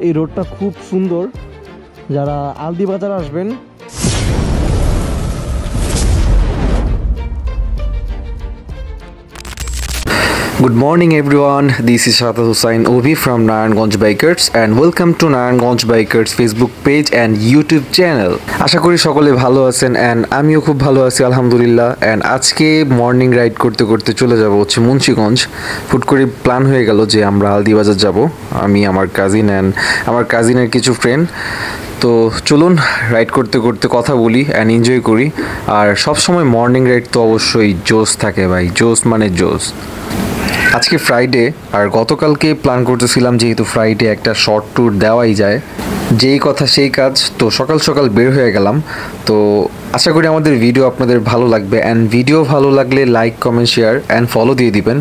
এই রোডটা খুব সুন্দর। যারা আলদি বাজার আসবেন Good morning everyone, this is Shata Hussain Obi from Naranganj Bikers and welcome to Naranganj Bikers Facebook page and YouTube channel. আশা করি সকলে ভালো আছেন and আমিও খুব ভালো আছি আলহামদুলিল্লাহ। and আজকে মর্নিং রাইড করতে করতে চলে যাব হচ্ছে মুন্সিগঞ্জ। হুট করে প্ল্যান হয়ে গেল যে আমরা আলদি বাজার যাব, আমি আমার কাজিন and আমার কাজিনের কিছু ফ্রেন্ড। তো চলুন রাইড করতে করতে কথা বলি অ্যান্ড এনজয় করি। আর সব সময় মর্নিং রাইড তো অবশ্যই জোস থাকে ভাই, জোস মানে জোস। আজকে ফ্রাইডে আর গতকালকে প্ল্যান করতেছিলাম যেহেতু ফ্রাইডে একটা শর্ট ট্যুর দেওয়াই যায়, যেই কথা সেই কাজ। তো সকাল সকাল বের হয়ে গেলাম। তো আশা করি আমাদের ভিডিও আপনাদের ভালো লাগবে অ্যান্ড ভিডিও ভালো লাগলে like comment share and follow দিয়ে দিবেন।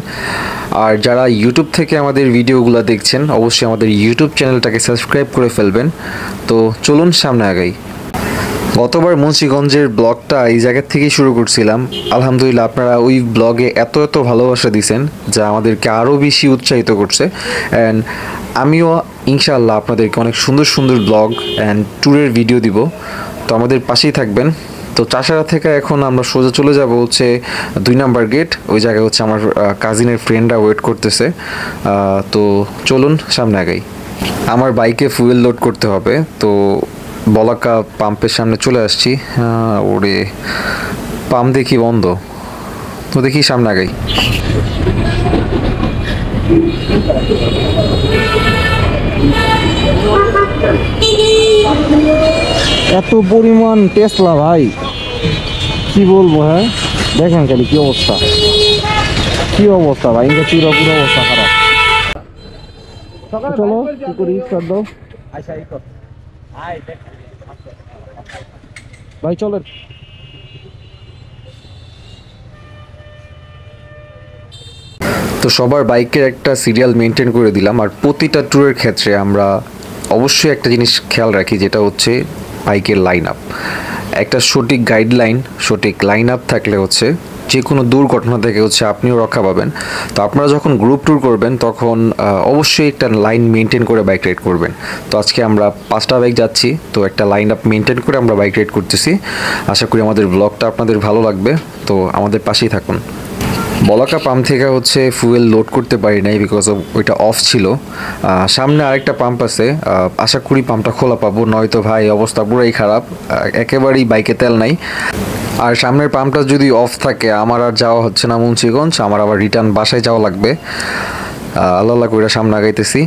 আর যারা ইউটিউব থেকে আমাদের ভিডিওগুলো দেখছেন অবশ্যই আমাদের ইউটিউব চ্যানেলটাকে সাবস্ক্রাইব করে ফেলবেন। তো চলুন সামনে আগাই। গতবার মুন্সিগঞ্জের ব্লগটা এই জায়গার থেকেই শুরু করছিলাম। আলহামদুলিল্লাহ আপনারা ওই ব্লগে এত ভালোবাসা দিয়েছেন যা আমাদেরকে আরও বেশি উৎসাহিত করছে। অ্যান্ড আমিও ইনশাআল্লাহ আপনাদেরকে অনেক সুন্দর সুন্দর ব্লগ অ্যান্ড ট্যুরের ভিডিও দিব। তো আমাদের পাশেই থাকবেন। তো চাষারা থেকে এখন আমরা সোজা চলে যাব হচ্ছে 2 নাম্বার গেট। ওই জায়গায় হচ্ছে আমার কাজিনের ফ্রেন্ডরা ওয়েট করতেছে। তো চলুন সামনে আগাই। আমার বাইকে ফুয়েল লোড করতে হবে, তো বলাকা পাম্পের সামনে চলে আসছি। ওরে পাম্প দেখি বন্ধ, তো দেখি সামনে আগাই। এত পরিমাণ টেসলা ভাই, কি বলবো। হ্যাঁ দেখেন খালি কি অবস্থা, কি অবস্থা ভাই, পুরো অবস্থা খারাপ। চলো কি করি, স্টার্ট দাও ভাই, চলেন। তো সবার বাইকের একটা সিরিয়াল মেনটেন করে দিলাম। আর প্রতিটা ট্যুরের ক্ষেত্রে আমরা অবশ্যই একটা জিনিস খেয়াল রাখি, যেটা হচ্ছে বাইকের লাইন আপ। একটা সঠিক গাইডলাইন, সঠিক লাইন আপ থাকলে হচ্ছে যে কোনো দুর্ঘটনা থেকে হচ্ছে আপনিও রক্ষা পাবেন। তো আপনারা যখন গ্রুপ ট্যুর করবেন তখন অবশ্যই একটা লাইন মেনটেন করে বাইক রাইড করবেন। তো আজকে আমরা 5টা বাইক যাচ্ছি, তো একটা লাইন আপ মেনটেন করে আমরা বাইক রাইড করতেছি। আশা করি আমাদের ব্লগটা আপনাদের ভালো লাগবে, তো আমাদের পাশেই থাকুন। বলাকা পাম্প থেকে হচ্ছে ফুয়েল লোড করতে পারি নাই বিকজ অফ ওইটা অফ ছিল। সামনে আরেকটা পাম্প আছে, আশা করি পাম্পটা খোলা পাবো, নয়তো ভাই অবস্থা পুরাই খারাপ, একেবারেই বাইকে তেল নাই। আর সামনের পাম্পটা যদি অফ থাকে আমার আর যাওয়া হচ্ছে না মুন্সিগঞ্জ, আমার আবার রিটার্ন বাসায় যাওয়া লাগবে। আল্লাহ করে সামনে আগাইতেছি।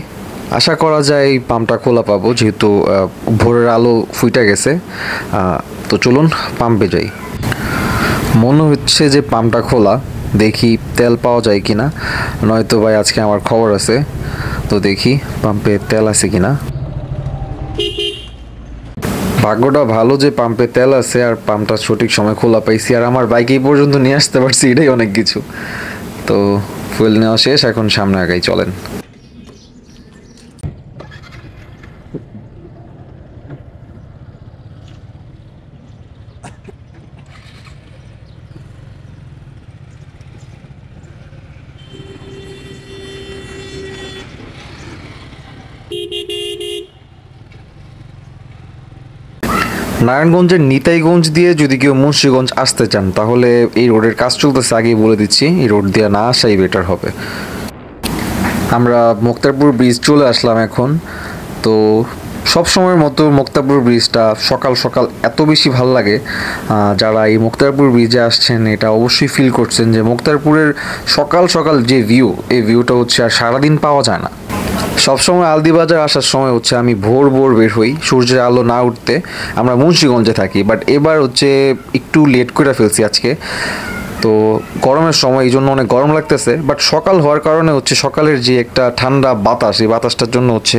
আশা করা যায় এই পাম্পটা খোলা পাবো যেহেতু ভোরের আলো ফুইটা গেছে। তো চলুন পাম্পে যাই। মনে হচ্ছে যে পাম্পটা খোলা, দেখি তেল পাওয়া যায় কিনা, নয়তো ভাই আজকে আমার খবর আছে। তো দেখি পাম্পে তেল আছে কিনা। ভাগ্যটা ভালো যে পাম্পে তেল আছে আর পাম্পটা সঠিক সময় খোলা পাইছি, আর আমার বাইক এই পর্যন্ত নিয়ে আসতে পারছি, এটাই অনেক কিছু। তো ফুয়েল নেওয়া শেষ, এখন সামনে আগাই, চলেন। নারায়ণগঞ্জের নিতাইগঞ্জ দিয়ে যদি কেউ মুন্সিগঞ্জ আসতে চান তাহলে এই রোডের কাজ চলতেছে, আগেই বলে দিচ্ছি, এই রোড দিয়ে না আসাই বেটার হবে। আমরা মুক্তারপুর ব্রিজ চলে আসলাম এখন। তো সব সময়ের মতো মুক্তারপুর ব্রিজটা সকাল সকাল এত বেশি ভালো লাগে। যারা এই মুক্তারপুর ব্রিজে আসছেন এটা অবশ্যই ফিল করছেন যে মুক্তারপুরের সকাল সকাল যে ভিউ, এই ভিউটা হচ্ছে আর সারাদিন পাওয়া যায় না। সবসময় আলদিবাজার আসার সময় হচ্ছে আমি ভোর বের হই সূর্যের আলো না উঠতে। আমরা মুন্সিগঞ্জে থাকি, বাট এবার হচ্ছে একটু লেট করে ফেলছি আজকে। তো গরমের সময় এই জন্য অনেক গরম লাগতেছে, বাট সকাল হওয়ার কারণে হচ্ছে সকালের যে একটা ঠান্ডা বাতাস, এই বাতাসটার জন্য হচ্ছে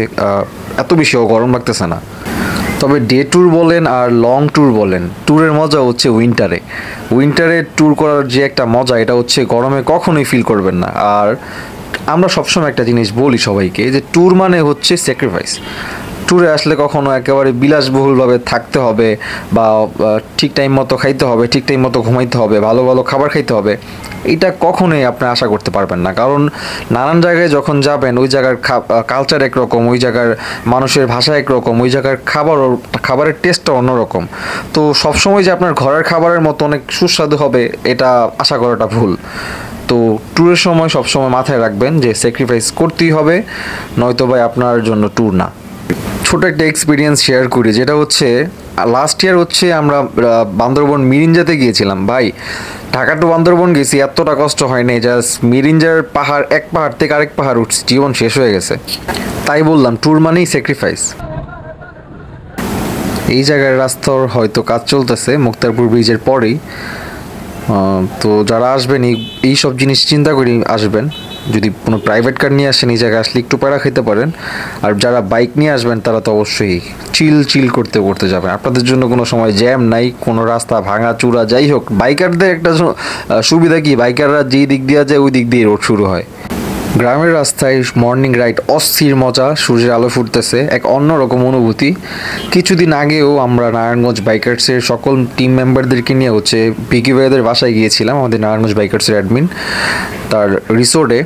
এত বেশিও গরম লাগতেছে না। তবে ডে ট্যুর বলেন আর লং ট্যুর বলেন, ট্যুরের মজা হচ্ছে উইন্টারে ট্যুর করার যে একটা মজা, এটা হচ্ছে গরমে কখনোই ফিল করবেন না। আর আমরা সবসময় একটা জিনিস বলি সবাইকে যে ট্যুর মানে হচ্ছে স্যাক্রিফাইস। ট্যুরে আসলে কখনো একেবারে বিলাসবহুলভাবে থাকতে হবে বা ঠিক টাইম মতো খাইতে হবে, ঠিক টাইম মতো ঘুমাইতে হবে, ভালো ভালো খাবার খাইতে হবে, এটা কখনোই আপনি আশা করতে পারবেন না। কারণ নানান জায়গায় যখন যাবেন ওই জায়গার কালচার একরকম, ওই জায়গার মানুষের ভাষা একরকম, ওই জায়গার খাবারের টেস্টটা অন্যরকম। তো সবসময় যে আপনার ঘরের খাবারের মতো অনেক সুস্বাদু হবে এটা আশা করাটা ভুল। তো ট্যুরের সময় সবসময় মাথায় রাখবেন যে স্যাক্রিফাইস করতেই হবে, নয়তো ভাই আপনার জন্য ট্যুর না। ছোট একটা এক্সপিরিয়েন্স শেয়ার করি, যেটা হচ্ছে লাস্ট ইয়ার হচ্ছে আমরা বান্দরবন মিরিঞ্জাতে গিয়েছিলাম। ভাই ঢাকা টু বান্দরবন গেছি, এতটা কষ্ট হয়নি, জাস্ট মিরিঞ্জার পাহাড়, এক পাহাড় থেকে আরেক পাহাড় উঠছি, জীবন শেষ হয়ে গেছে। তাই বললাম ট্যুর মানেই স্যাক্রিফাইস। এই জায়গার রাস্তার হয়তো কাজ চলতেছে মুক্তারপুর ব্রিজের পরেই। তো যারা আসবেন এই সব জিনিস চিন্তা করে আসবেন। যদি কোনো প্রাইভেট কার নিয়ে আসেন এই জায়গায় আসলে একটু প্যারা খেতে পারেন। আর যারা বাইক নিয়ে আসবেন তারা তো অবশ্যই চিল করতে করতে যাবেন। আপনাদের জন্য কোনো সময় জ্যাম নাই, কোনো রাস্তা ভাঙা চূড়া যাই হোক। বাইকারদের একটা সুবিধা কি, বাইকাররা যেই দিক দিয়ে যায় ওই দিক দিয়ে রোড শুরু হয়। গ্রামের রাস্তায় মর্নিং রাইড অস্থির মজা, সূর্যের আলো ফুটতেছে, এক অন্যরকম অনুভূতি। কিছুদিন আগেও আমরা নারায়ণগঞ্জ বাইকার্সের সকল টিম মেম্বারদেরকে নিয়ে হচ্ছে পিকি ভাইদের বাসায় গিয়েছিলাম, আমাদের নারায়ণগঞ্জ বাইকার্সের অ্যাডমিন তার রিসোর্টে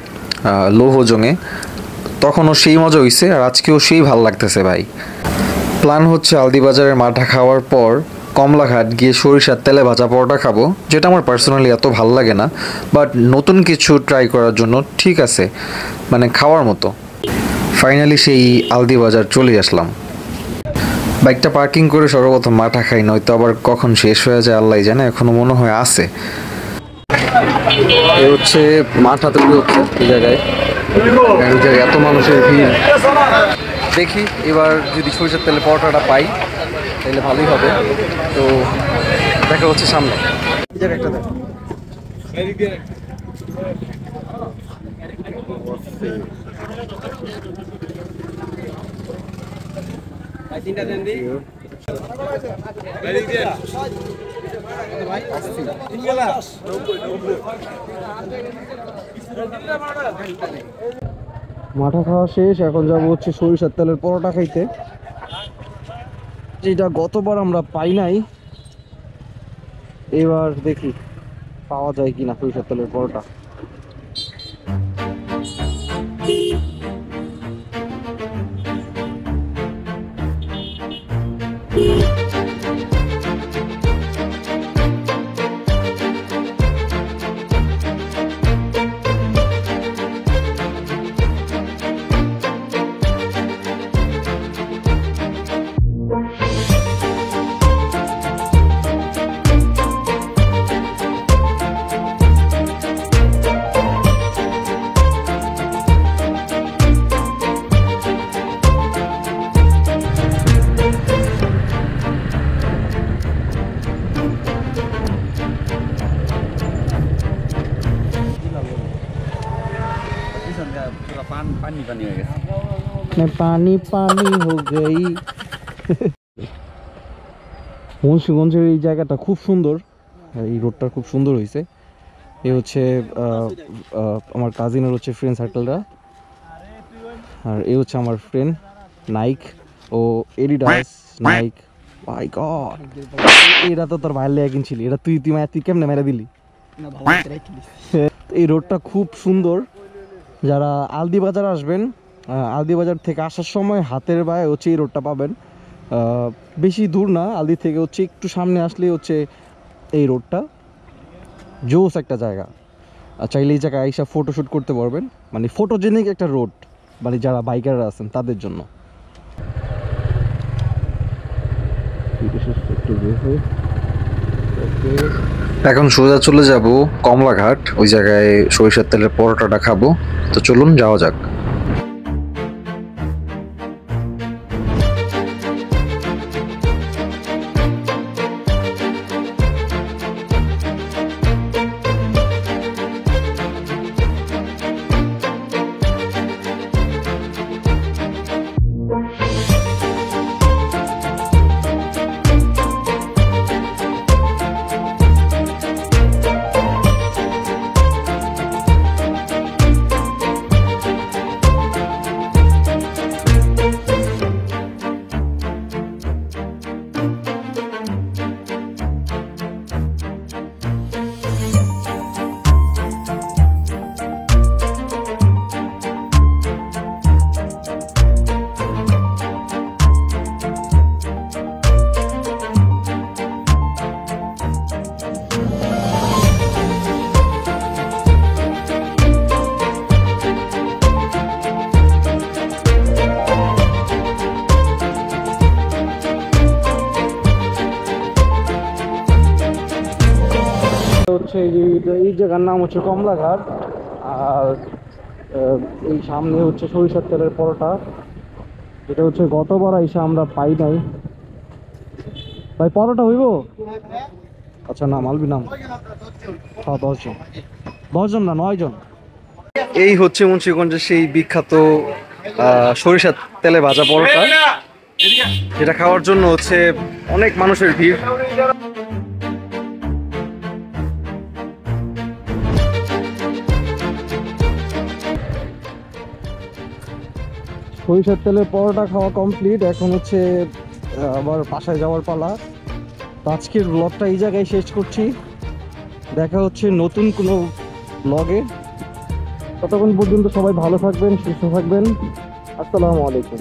লোহজংয়ে। তখনও সেই মজা হয়েছে আর আজকেও সেই ভালো লাগতেছে ভাই। প্ল্যান হচ্ছে আলদিবাজারের মাঠা খাওয়ার পর কমলাঘাট গিয়ে সরিষার তেলে ভাজা পরোটা খাবো, যেটা আমার পার্সোনালি এত ভালো লাগে না, বাট নতুন কিছু ট্রাই করার জন্য ঠিক আছে, মানে খাওয়ার মতো। ফাইনালি সেই আলদিবাজার চলে আসলাম। বাইকটা পার্কিং করে সর্বপ্রথম মাঠা খাই, নয়তো আবার কখন শেষ হয়ে যায় আল্লাহ জানে, এখনো মনে হয় আছে। এ হচ্ছে মাঠা তৈরি হচ্ছে এই জায়গায়, এত মানুষের ভিড়। দেখি এবার যদি সরিষার তেলে পরোটাটা পাই তাহলে ভালোই হবে। তো দেখা হচ্ছে সামনে। মাঠা খাওয়া শেষ, এখন যাবো হচ্ছে সরিষার তেলের পরোটা খাইতে, যেটা গতবার আমরা পাই নাই। এবার দেখি পাওয়া যায় কিনা সরিষার তেলের পরোটা। পানি পানি হো গই। মুন্সিগঞ্জের এই জায়গাটা খুব সুন্দর, এই রোডটা খুব সুন্দর হয়েছে। এ হচ্ছে আমার কাজিনের হচ্ছে ফ্রেন্ড সার্কেলরা, আর এ হচ্ছে আমার ফ্রেন্ড নাইক ও এডিডাস নাইক। মাই গড, এটা তো তোর ভাইয়ের লেগে কিনছিলি, এটা তুই কেমনে মেরে দিলি? এই রোডটা খুব সুন্দর। যারা আলদিবাজার আসবেন, আলদিবাজার থেকে আসার সময় হাতের বায়ে হচ্ছে এই রোডটা পাবেন। বেশি দূর না, আলদি থেকে হচ্ছে একটু সামনে আসলেই হচ্ছে এই রোডটা। জোস একটা জায়গা, চাইলে এই জায়গায় আইসা ফটোশ্যুট করতে পারবেন, মানে ফটোজেনিক একটা রোড, মানে যারা বাইকাররা আছেন তাদের জন্য। এখন সোজা চলে যাব কমলাঘাট, ওই জায়গায় সরিষার তেলের পরোটাটা খাবো। তো চলুন যাওয়া যাক। জায়গার নাম হচ্ছে কমলাঘাট। আর এই সামনে হচ্ছে সরিষার তেলের পরোটা, যেটা হচ্ছে গতবার এসে আমরা পাই নাই। ভাই পরোটা হইব? আচ্ছা নাম আলবি নাম। হ্যাঁ 10 জন, 10 জন না 9 জন। এই হচ্ছে মুন্সিগঞ্জের সেই বিখ্যাত সরিষার তেলে ভাজা পরোটা, যেটা খাওয়ার জন্য হচ্ছে অনেক মানুষের ভিড়। সরিষার তেলের পরোটা খাওয়া কমপ্লিট, এখন হচ্ছে আবার বাসায় যাওয়ার পালা। তো আজকের ব্লগটা এই জায়গায় শেষ করছি, দেখা হচ্ছে নতুন কোনো ব্লগে। ততক্ষণ পর্যন্ত সবাই ভালো থাকবেন, সুস্থ থাকবেন। আসসালামু আলাইকুম।